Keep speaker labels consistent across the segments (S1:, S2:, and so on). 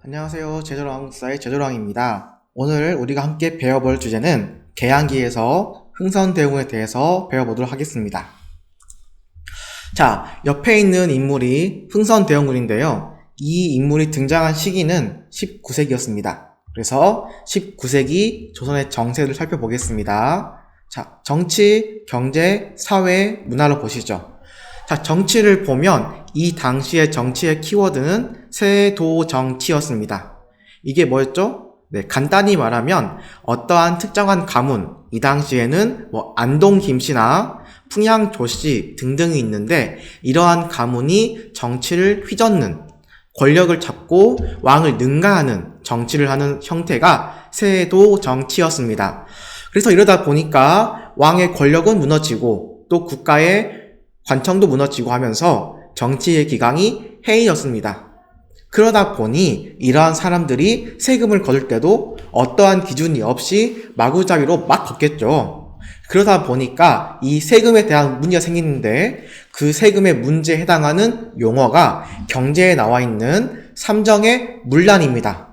S1: 안녕하세요. 제조랑사의 제조랑입니다. 오늘 우리가 함께 배워볼 주제는 계양기에서 흥선대원군에 대해서 배워보도록 하겠습니다. 자, 옆에 있는 인물이 흥선대원군인데요. 이 인물이 등장한 시기는 19세기였습니다. 그래서 19세기 조선의 정세를 살펴보겠습니다. 자, 정치, 경제, 사회, 문화로 보시죠. 자, 정치를 보면 이 당시의 정치의 키워드는 세도정치였습니다. 이게 뭐였죠? 네, 간단히 말하면 어떠한 특정한 가문, 이 당시에는 안동 김씨나 풍양 조씨 등등이 있는데 이러한 가문이 정치를 휘젓는, 권력을 잡고 왕을 능가하는 정치를 하는 형태가 세도정치였습니다. 그래서 이러다 보니까 왕의 권력은 무너지고 또 국가의 관청도 무너지고 하면서 정치의 기강이 해이해졌습니다. 그러다 보니 이러한 사람들이 세금을 거둘 때도 어떠한 기준이 없이 마구잡이로 막 걷겠죠. 그러다 보니까 이 세금에 대한 문제가 생기는데 그 세금의 문제에 해당하는 용어가 경제에 나와 있는 삼정의 문란입니다.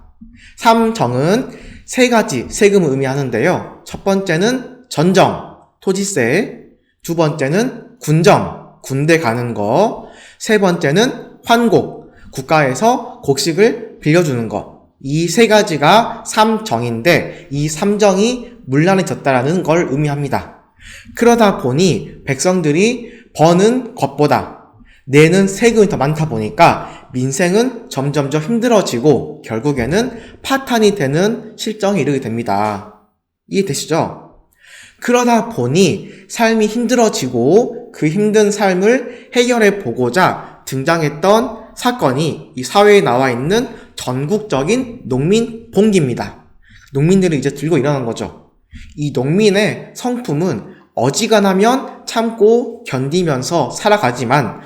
S1: 삼정은 세 가지 세금을 의미하는데요. 첫 번째는 전정, 토지세, 두 번째는 군정, 군대 가는 거, 세 번째는 환곡, 국가에서 곡식을 빌려주는 거. 이 세 가지가 삼정인데 이 삼정이 문란해졌다라는 걸 의미합니다. 그러다 보니 백성들이 버는 것보다 내는 세금이 더 많다 보니까 민생은 점점점 힘들어지고 결국에는 파탄이 되는 실정에 이르게 됩니다. 이해되시죠? 그러다 보니 삶이 힘들어지고 그 힘든 삶을 해결해 보고자 등장했던 사건이 이 사회에 나와 있는 전국적인 농민 봉기입니다. 농민들이 이제 들고 일어난 거죠. 이 농민의 성품은 어지간하면 참고 견디면서 살아가지만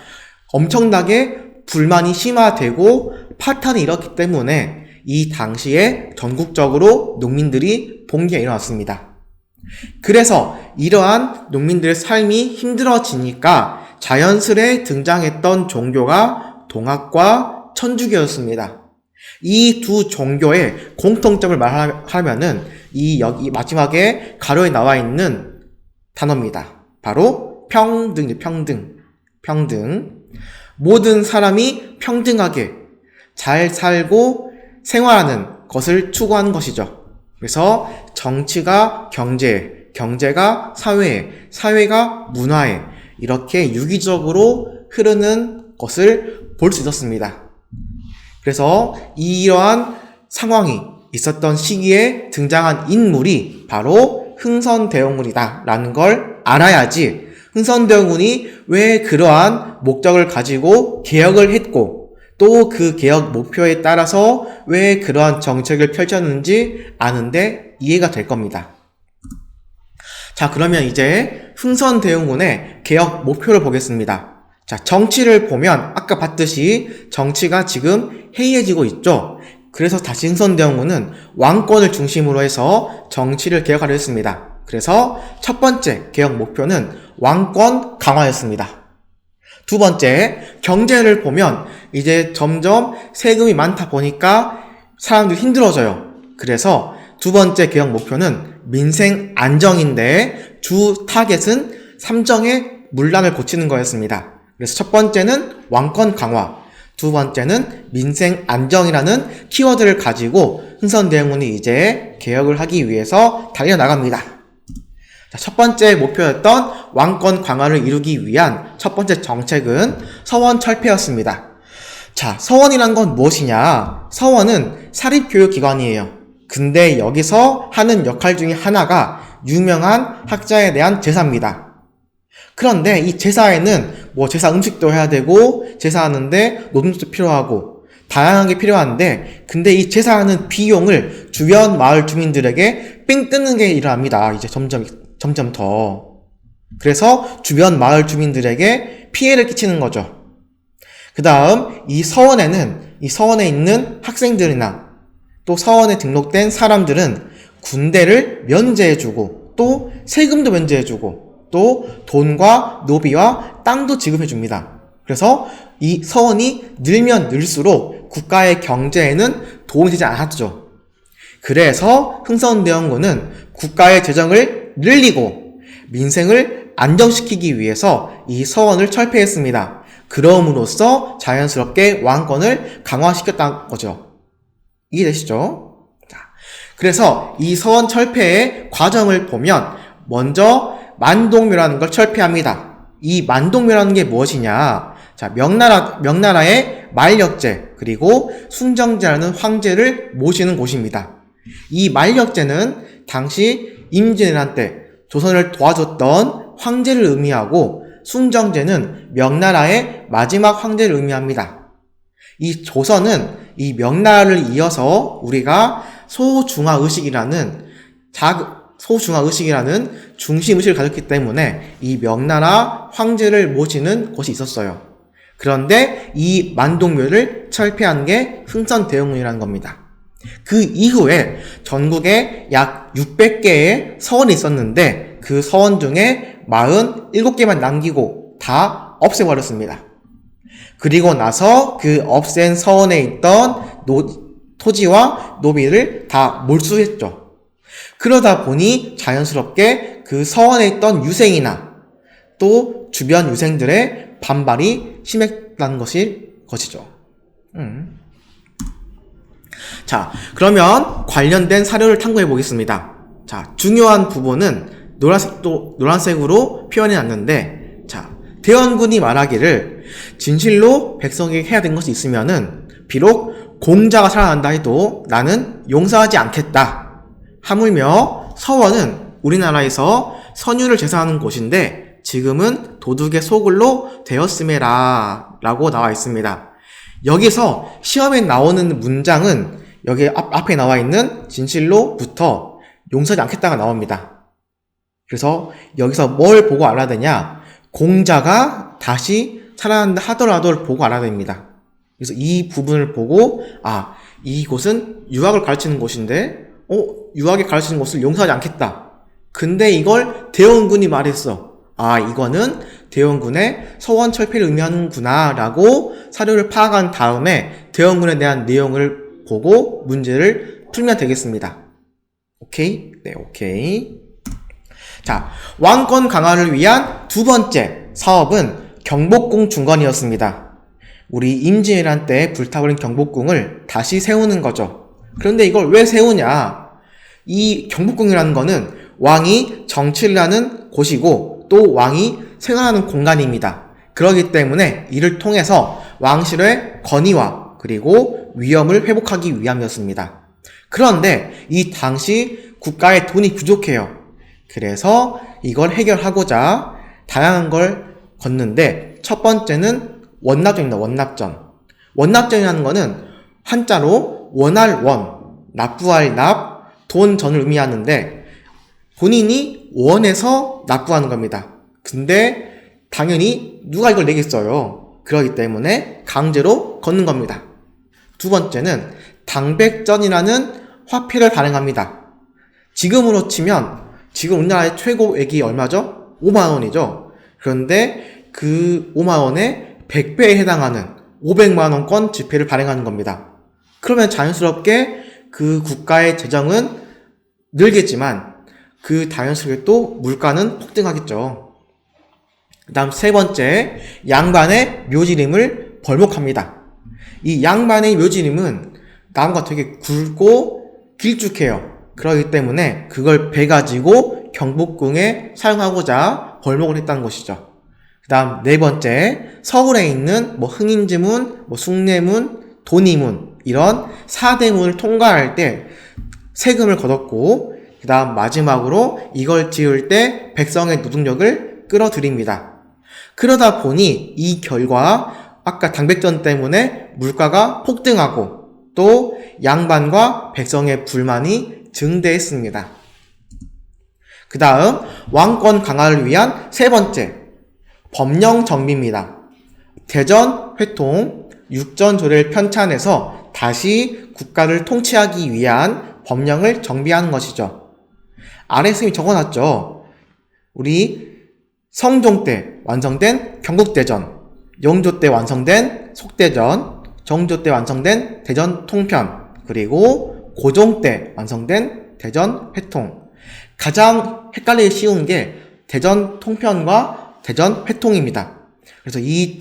S1: 엄청나게 불만이 심화되고 파탄이 일었기 때문에 이 당시에 전국적으로 농민들이 봉기가 일어났습니다. 그래서 이러한 농민들의 삶이 힘들어지니까 자연스레 등장했던 종교가 동학과 천주교였습니다. 이 두 종교의 공통점을 말하면은 여기 마지막에 가로에 나와 있는 단어입니다. 바로 평등. 모든 사람이 평등하게 잘 살고 생활하는 것을 추구하는 것이죠. 그래서 정치가 경제에, 경제가 사회에, 사회가 문화에 이렇게 유기적으로 흐르는 것을 볼 수 있었습니다. 그래서 이러한 상황이 있었던 시기에 등장한 인물이 바로 흥선대원군이다 라는 걸 알아야지 흥선대원군이 왜 그러한 목적을 가지고 개혁을 했고 또 그 개혁 목표에 따라서 왜 그러한 정책을 펼쳤는지 아는데 이해가 될 겁니다. 자, 그러면 이제 흥선대원군의 개혁 목표를 보겠습니다. 자, 정치를 보면 아까 봤듯이 정치가 지금 해이해지고 있죠. 그래서 다시 흥선대원군은 왕권을 중심으로 해서 정치를 개혁하려 했습니다. 그래서 첫 번째 개혁 목표는 왕권 강화였습니다. 두 번째, 경제를 보면 이제 점점 세금이 많다 보니까 사람들이 힘들어져요. 그래서 두 번째 개혁 목표는 민생 안정인데 주 타겟은 삼정의 문란을 고치는 거였습니다. 그래서 첫 번째는 왕권 강화, 두 번째는 민생 안정이라는 키워드를 가지고 흥선대원군이 이제 개혁을 하기 위해서 달려나갑니다. 첫 번째 목표였던 왕권 강화를 이루기 위한 첫 번째 정책은 서원 철폐였습니다. 자, 서원이란 건 무엇이냐? 서원은 사립교육기관이에요. 근데 여기서 하는 역할 중에 하나가 유명한 학자에 대한 제사입니다. 그런데 이 제사에는 제사 음식도 해야 되고 제사하는데 노동도 필요하고 다양한 게 필요한데 근데 이 제사하는 비용을 주변 마을 주민들에게 삥 뜯는 게 일어납니다. 이제 점점 더. 그래서 주변 마을 주민들에게 피해를 끼치는 거죠. 그 다음 이 서원에 있는 학생들이나 또 서원에 등록된 사람들은 군대를 면제해주고 또 세금도 면제해주고 또 돈과 노비와 땅도 지급해줍니다. 그래서 이 서원이 늘면 늘수록 국가의 경제에는 도움이 되지 않았죠. 그래서 흥선대원군은 국가의 재정을 늘리고 민생을 안정시키기 위해서 이 서원을 철폐했습니다. 그럼으로써 자연스럽게 왕권을 강화시켰다는 거죠. 이해되시죠? 자, 그래서 이 서원 철폐의 과정을 보면 먼저 만동묘라는 걸 철폐합니다. 이 만동묘라는 게 무엇이냐? 자, 명나라의 만력제 그리고 순정제라는 황제를 모시는 곳입니다. 이 만력제는 당시 임진왜란 때 조선을 도와줬던 황제를 의미하고 순정제는 명나라의 마지막 황제를 의미합니다. 이 조선은 이 명나라를 이어서 우리가 소중화의식이라는 중심의식을 가졌기 때문에 이 명나라 황제를 모시는 곳이 있었어요. 그런데 이 만동묘를 철폐한 게 흥선대원군이라는 겁니다. 그 이후에 전국에 약 600개의 서원이 있었는데 그 서원 중에 47개만 남기고 다 없애버렸습니다. 그리고 나서 그 없앤 서원에 있던 토지와 노비를 다 몰수했죠. 그러다 보니 자연스럽게 그 서원에 있던 유생이나 또 주변 유생들의 반발이 심했다는 것이죠. 자, 그러면 관련된 사료를 탐구해 보겠습니다. 자, 중요한 부분은 노란색으로 표현해 놨는데, 자, 대원군이 말하기를 진실로 백성에게 해야 된 것이 있으면은 비록 공자가 살아난다 해도 나는 용서하지 않겠다. 하물며 서원은 우리나라에서 선유를 제사하는 곳인데 지금은 도둑의 소굴로 되었음에라 라고 나와 있습니다. 여기서 시험에 나오는 문장은 여기 앞에 나와 있는 진실로부터 용서하지 않겠다가 나옵니다. 그래서 여기서 뭘 보고 알아야 되냐? 공자가 다시 살아난다 하더라도 보고 알아야 됩니다. 그래서 이 부분을 보고 이곳은 유학을 가르치는 곳인데 유학에 가르치는 곳을 용서하지 않겠다. 근데 이걸 대원군이 말했어. 이거는 대원군의 서원 철폐를 의미하는구나 라고 사료를 파악한 다음에 대원군에 대한 내용을 보고 문제를 풀면 되겠습니다. 오케이? 네, 오케이. 자, 왕권 강화를 위한 두 번째 사업은 경복궁 중건이었습니다. 우리 임진왜란 때 불타버린 경복궁을 다시 세우는 거죠. 그런데 이걸 왜 세우냐? 이 경복궁이라는 거는 왕이 정치를 하는 곳이고 또 왕이 생활하는 공간입니다. 그렇기 때문에 이를 통해서 왕실의 권위와 그리고 위엄을 회복하기 위함이었습니다. 그런데 이 당시 국가의 돈이 부족해요. 그래서 이걸 해결하고자 다양한 걸 걷는데 첫 번째는 원납전입니다. 원납전이라는 거는 한자로 원할 원, 납부할 납, 돈전을 의미하는데 본인이 원해서 납부하는 겁니다. 근데 당연히 누가 이걸 내겠어요. 그렇기 때문에 강제로 걷는 겁니다. 두 번째는 당백전이라는 화폐를 발행합니다. 지금으로 치면 지금 우리나라의 최고액이 얼마죠? 5만원이죠. 그런데 그 5만원의 100배에 해당하는 500만원권 지폐를 발행하는 겁니다. 그러면 자연스럽게 그 국가의 재정은 늘겠지만 그 자연스럽게 또 물가는 폭등하겠죠. 그 다음 세 번째, 양반의 묘지림을 벌목합니다. 이 양반의 묘지림은 나무가 되게 굵고 길쭉해요. 그렇기 때문에 그걸 베가지고 경복궁에 사용하고자 벌목을 했다는 것이죠. 그 다음 네 번째, 서울에 있는 흥인지문, 숭례문, 돈이문 이런 4대문을 통과할 때 세금을 걷었고 그 다음 마지막으로 이걸 지을 때 백성의 노동력을 끌어들입니다. 그러다 보니 이 결과 아까 당백전 때문에 물가가 폭등하고 또 양반과 백성의 불만이 증대했습니다. 그 다음 왕권 강화를 위한 세 번째, 법령 정비입니다. 대전 회통 육전조례를 편찬해서 다시 국가를 통치하기 위한 법령을 정비하는 것이죠. 아래 스님이 적어놨죠. 우리 성종 때 완성된 경국대전, 영조 때 완성된 속대전, 정조 때 완성된 대전 통편, 그리고 고종 때 완성된 대전 회통. 가장 헷갈리기 쉬운 게 대전 통편과 대전 회통입니다. 그래서 이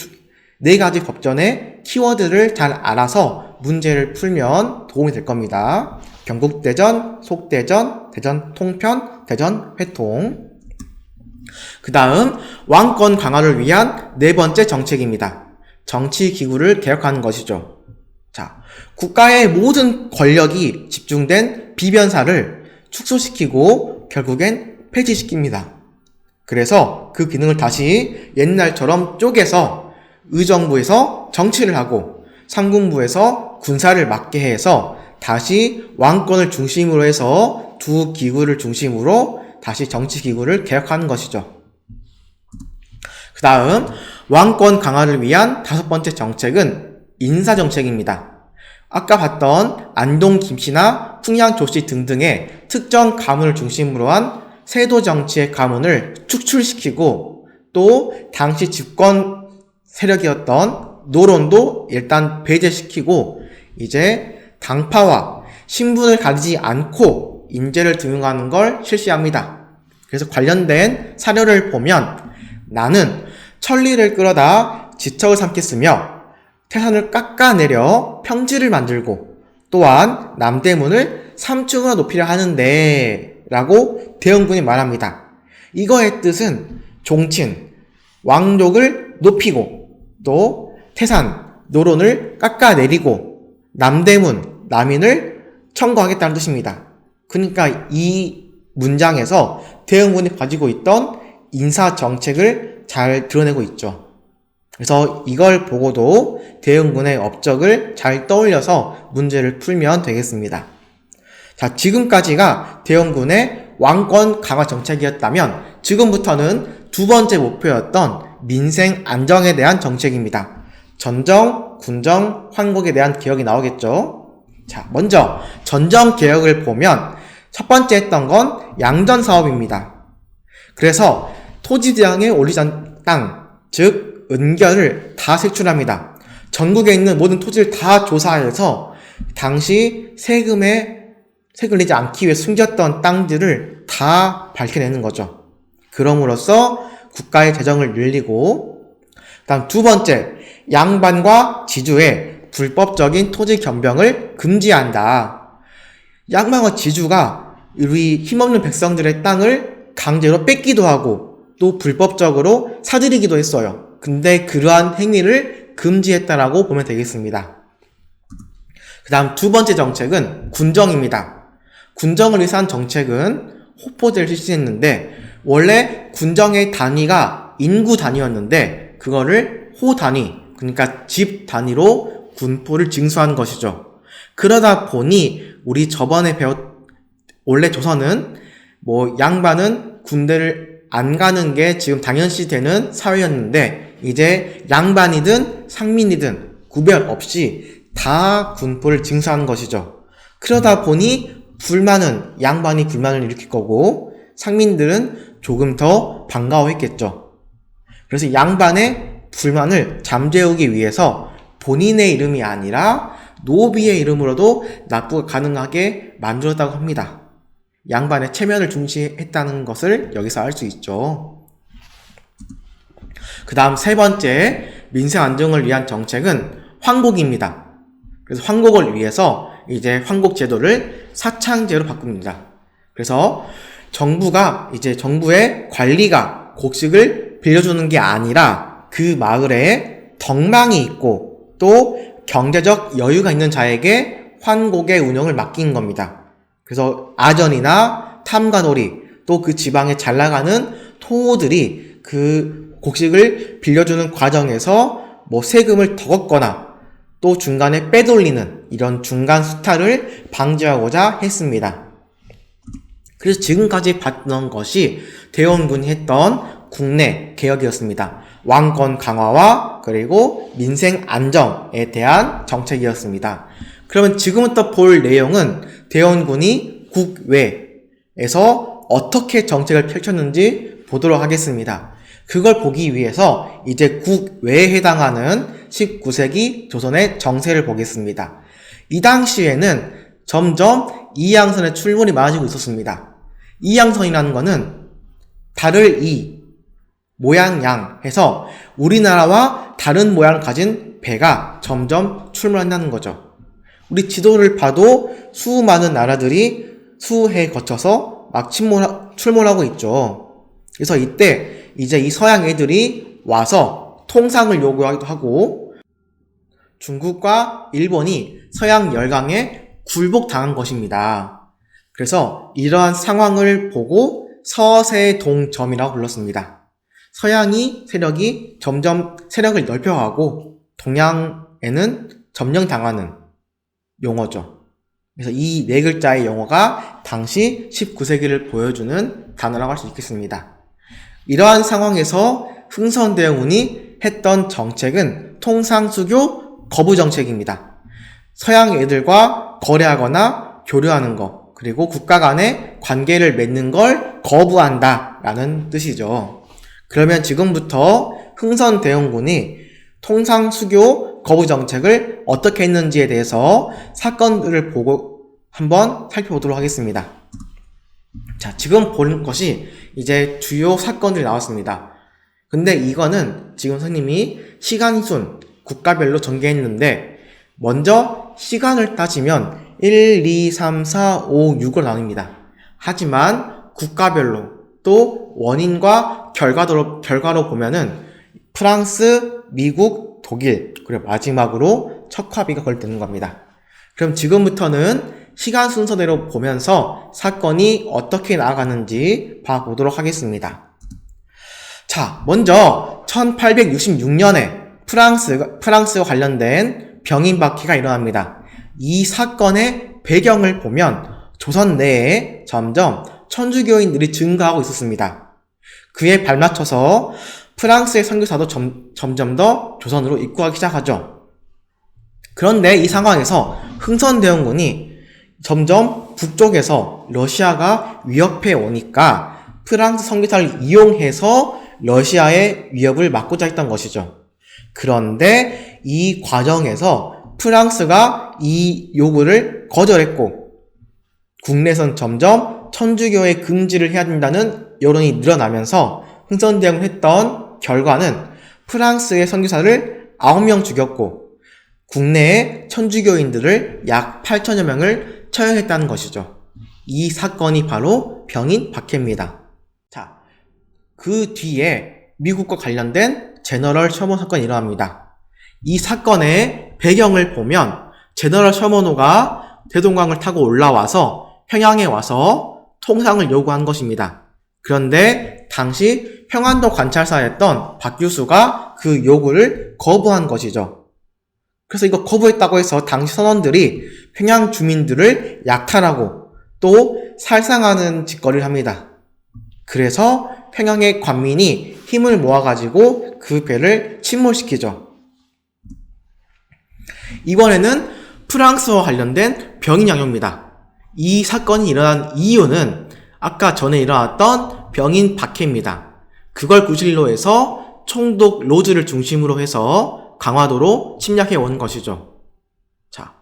S1: 네 가지 법전의 키워드를 잘 알아서 문제를 풀면 도움이 될 겁니다. 경국대전, 속대전, 대전 통편, 대전 회통. 그 다음 왕권 강화를 위한 네 번째 정책입니다. 정치기구를 개혁하는 것이죠. 자, 국가의 모든 권력이 집중된 비변사를 축소시키고 결국엔 폐지시킵니다. 그래서 그 기능을 다시 옛날처럼 쪼개서 의정부에서 정치를 하고 상군부에서 군사를 맡게 해서 다시 왕권을 중심으로 해서 두 기구를 중심으로 다시 정치기구를 개혁하는 것이죠. 그 다음 왕권 강화를 위한 다섯 번째 정책은 인사정책입니다. 아까 봤던 안동 김씨나 풍양 조씨 등등의 특정 가문을 중심으로 한 세도 정치의 가문을 축출시키고 또 당시 집권 세력이었던 노론도 일단 배제시키고 이제 당파와 신분을 가리지 않고 인재를 등용하는 걸 실시합니다. 그래서 관련된 사료를 보면 나는 천리를 끌어다 지척을 삼겠으며 태산을 깎아내려 평지를 만들고 또한 남대문을 3층으로 높이려 하는데 라고 대원군이 말합니다. 이거의 뜻은 종친, 왕족을 높이고 또 태산, 노론을 깎아내리고 남대문, 남인을 청구하겠다는 뜻입니다. 그러니까 이 문장에서 대원군이 가지고 있던 인사정책을 잘 드러내고 있죠. 그래서 이걸 보고도 대원군의 업적을 잘 떠올려서 문제를 풀면 되겠습니다. 자, 지금까지가 대원군의 왕권 강화 정책이었다면 지금부터는 두 번째 목표였던 민생 안정에 대한 정책입니다. 전정, 군정, 환국에 대한 개혁이 나오겠죠. 자, 먼저 전정 개혁을 보면 첫 번째 했던 건 양전 사업입니다. 그래서 토지대항에 올리던 땅, 즉 은결을 다 색출합니다. 전국에 있는 모든 토지를 다 조사해서 당시 세금을 내지 않기 위해 숨겼던 땅들을 다 밝혀내는 거죠. 그럼으로써 국가의 재정을 늘리고, 다음 두 번째, 양반과 지주의 불법적인 토지 겸병을 금지한다. 양반과 지주가 우리 힘없는 백성들의 땅을 강제로 뺏기도 하고 또 불법적으로 사들이기도 했어요. 근데 그러한 행위를 금지했다라고 보면 되겠습니다. 그 다음 두 번째 정책은 군정입니다. 군정을 위해서 한 정책은 호포제를 실시했는데 원래 군정의 단위가 인구 단위였는데 그거를 호 단위, 그러니까 집 단위로 군포를 징수한 것이죠. 그러다 보니 우리 저번에 원래 조선은 양반은 군대를 안 가는 게 지금 당연시 되는 사회였는데 이제 양반이든 상민이든 구별 없이 다 군포를 징수하는 것이죠. 그러다 보니 양반이 불만을 일으킬 거고 상민들은 조금 더 반가워했겠죠. 그래서 양반의 불만을 잠재우기 위해서 본인의 이름이 아니라 노비의 이름으로도 납부가 가능하게 만들었다고 합니다. 양반의 체면을 중시했다는 것을 여기서 알 수 있죠. 그 다음 세 번째 민생 안정을 위한 정책은 황곡입니다. 그래서 황곡을 위해서 이제 황곡 제도를 사창제로 바꿉니다. 그래서 정부의 관리가 곡식을 빌려주는 게 아니라 그 마을에 덕망이 있고 또 경제적 여유가 있는 자에게 황곡의 운영을 맡긴 겁니다. 그래서 아전이나 탐관오리 또 그 지방에 잘 나가는 토호들이 그 곡식을 빌려주는 과정에서 세금을 더 걷거나 또 중간에 빼돌리는 이런 중간 수탈을 방지하고자 했습니다. 그래서 지금까지 봤던 것이 대원군이 했던 국내 개혁이었습니다. 왕권 강화와 그리고 민생 안정에 대한 정책이었습니다. 그러면 지금부터 볼 내용은 대원군이 국외에서 어떻게 정책을 펼쳤는지 보도록 하겠습니다. 그걸 보기 위해서 이제 국외에 해당하는 19세기 조선의 정세를 보겠습니다. 이 당시에는 점점 이양선의 출몰이 많아지고 있었습니다. 이양선이라는 거는 달을 이, 모양 양 해서 우리나라와 다른 모양을 가진 배가 점점 출몰한다는 거죠. 우리 지도를 봐도 수많은 나라들이 수해 거쳐서 막 출몰하고 있죠. 그래서 이때 이제 이 서양 애들이 와서 통상을 요구하기도 하고 중국과 일본이 서양 열강에 굴복당한 것입니다. 그래서 이러한 상황을 보고 서세동점이라고 불렀습니다. 서양이 세력이 점점 세력을 넓혀가고 동양에는 점령당하는 용어죠. 그래서 이 네 글자의 용어가 당시 19세기를 보여주는 단어라고 할 수 있겠습니다. 이러한 상황에서 흥선대원군이 했던 정책은 통상수교 거부 정책입니다. 서양 애들과 거래하거나 교류하는 것, 그리고 국가 간의 관계를 맺는 걸 거부한다 라는 뜻이죠. 그러면 지금부터 흥선대원군이 통상수교 거부 정책을 어떻게 했는지에 대해서 사건들을 보고 한번 살펴보도록 하겠습니다. 자, 지금 본 것이 이제 주요 사건들이 나왔습니다. 근데 이거는 지금 선생님이 시간순 국가별로 전개했는데 먼저 시간을 따지면 1, 2, 3, 4, 5, 6으로 나뉩니다. 하지만 국가별로 또 원인과 결과로 보면은 프랑스, 미국, 독일, 그리고 마지막으로 척화비가 걸리는 겁니다. 그럼 지금부터는 시간 순서대로 보면서 사건이 어떻게 나아가는지 봐보도록 하겠습니다. 자, 먼저 1866년에 프랑스와 관련된 병인박해가 일어납니다. 이 사건의 배경을 보면 조선 내에 점점 천주교인들이 증가하고 있었습니다. 그에 발맞춰서 프랑스의 선교사도 점점 더 조선으로 입국하기 시작하죠. 그런데 이 상황에서 흥선대원군이 점점 북쪽에서 러시아가 위협해 오니까 프랑스 선교사를 이용해서 러시아의 위협을 막고자 했던 것이죠. 그런데 이 과정에서 프랑스가 이 요구를 거절했고 국내선 점점 천주교의 금지를 해야 된다는 여론이 늘어나면서 흥선대원군이 했던 결과는 프랑스의 선교사를 9명 죽였고 국내의 천주교인들을 약 8천여 명을 처형했다는 것이죠. 이 사건이 바로 병인 박해입니다. 자, 그 뒤에 미국과 관련된 제너럴 셔먼 사건이 일어납니다. 이 사건의 배경을 보면 제너럴 셔먼호가 대동강을 타고 올라와서 평양에 와서 통상을 요구한 것입니다. 그런데 당시 평안도 관찰사였던 박규수가 그 요구를 거부한 것이죠. 그래서 이거 거부했다고 해서 당시 선원들이 평양 주민들을 약탈하고 또 살상하는 짓거리를 합니다. 그래서 평양의 관민이 힘을 모아가지고 그 배를 침몰시키죠. 이번에는 프랑스와 관련된 병인 양요입니다. 이 사건이 일어난 이유는 아까 전에 일어났던 병인 박해입니다. 그걸 구실로 해서 총독 로즈를 중심으로 해서 강화도로 침략해 온 것이죠. 자,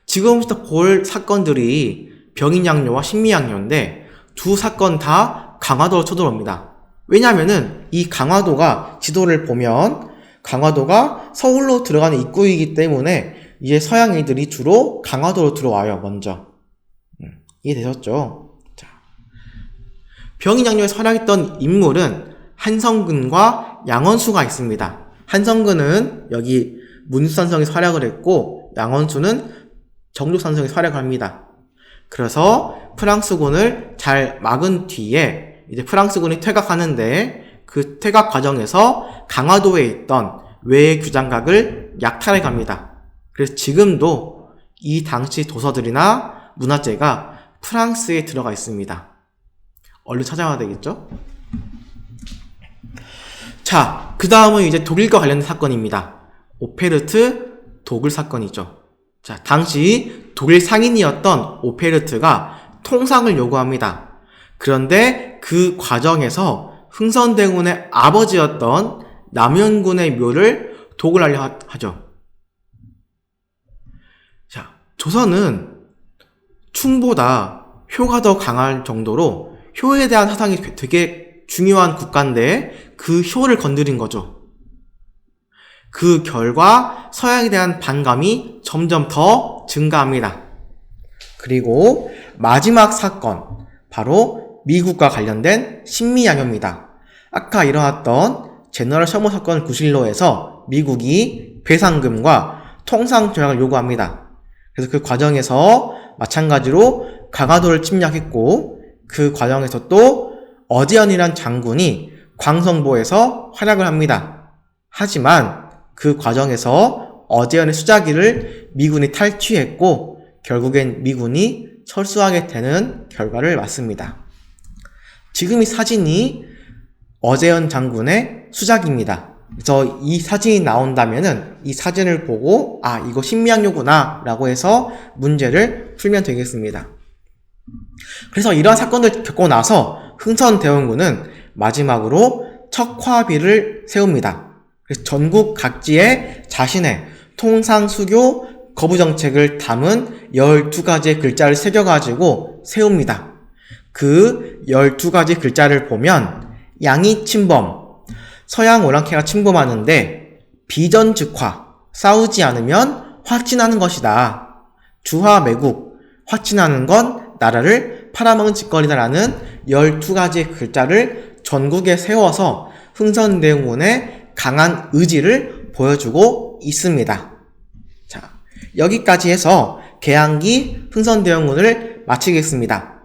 S1: 지금부터 볼 사건들이 병인 양요와 신미 양요인데 두 사건 다 강화도로 쳐들어옵니다. 왜냐면은 이 강화도가 지도를 보면 강화도가 서울로 들어가는 입구이기 때문에 이제 서양인들이 주로 강화도로 들어와요, 먼저. 이해되셨죠? 자, 병인 양요에서 활약했던 인물은 한성근과 양원수가 있습니다. 한성근은 여기 문수산성에서 활약을 했고 양원수는 정족산성에서 활약을 합니다. 그래서 프랑스군을 잘 막은 뒤에 이제 프랑스군이 퇴각하는데 그 퇴각 과정에서 강화도에 있던 외의 규장각을 약탈해 갑니다. 그래서 지금도 이 당시 도서들이나 문화재가 프랑스에 들어가 있습니다. 얼른 찾아와야 되겠죠? 자, 그 다음은 이제 독일과 관련된 사건입니다. 오페르트 독일 사건이죠. 자, 당시 독일 상인이었던 오페르트가 통상을 요구합니다. 그런데 그 과정에서 흥선대군의 아버지였던 남현군의 묘를 독을하려 하죠. 자, 조선은 충보다 효가 더 강할 정도로 효에 대한 사상이 되게 중요한 국가인데 그 효를 건드린 거죠. 그 결과 서양에 대한 반감이 점점 더 증가합니다. 그리고 마지막 사건, 바로 미국과 관련된 신미양요입니다. 아까 일어났던 제너럴 셔먼 사건 구실로에서 미국이 배상금과 통상조약을 요구합니다. 그래서 그 과정에서 마찬가지로 강화도를 침략했고 그 과정에서 또 어제연이란 장군이 광성보에서 활약을 합니다. 하지만 그 과정에서 어제연의 수자기를 미군이 탈취했고 결국엔 미군이 철수하게 되는 결과를 맞습니다. 지금 이 사진이 어제연 장군의 수작입니다. 그래서 이 사진이 나온다면은 이 사진을 보고 이거 신미양요구나 라고 해서 문제를 풀면 되겠습니다. 그래서 이러한 사건을 겪고 나서 흥선대원군은 마지막으로 척화비를 세웁니다. 그래서 전국 각지에 자신의 통상수교 거부정책을 담은 12가지의 글자를 새겨가지고 세웁니다. 그 12가지 글자를 보면 양이 침범, 서양 오랑캐가 침범하는데 비전즉화, 싸우지 않으면 확진하는 것이다. 주화매국, 확진하는 건 나라를 팔아먹은 짓거리다라는 12가지의 글자를 전국에 세워서 흥선대원군의 강한 의지를 보여주고 있습니다. 자, 여기까지 해서 개항기 흥선대원군을 마치겠습니다.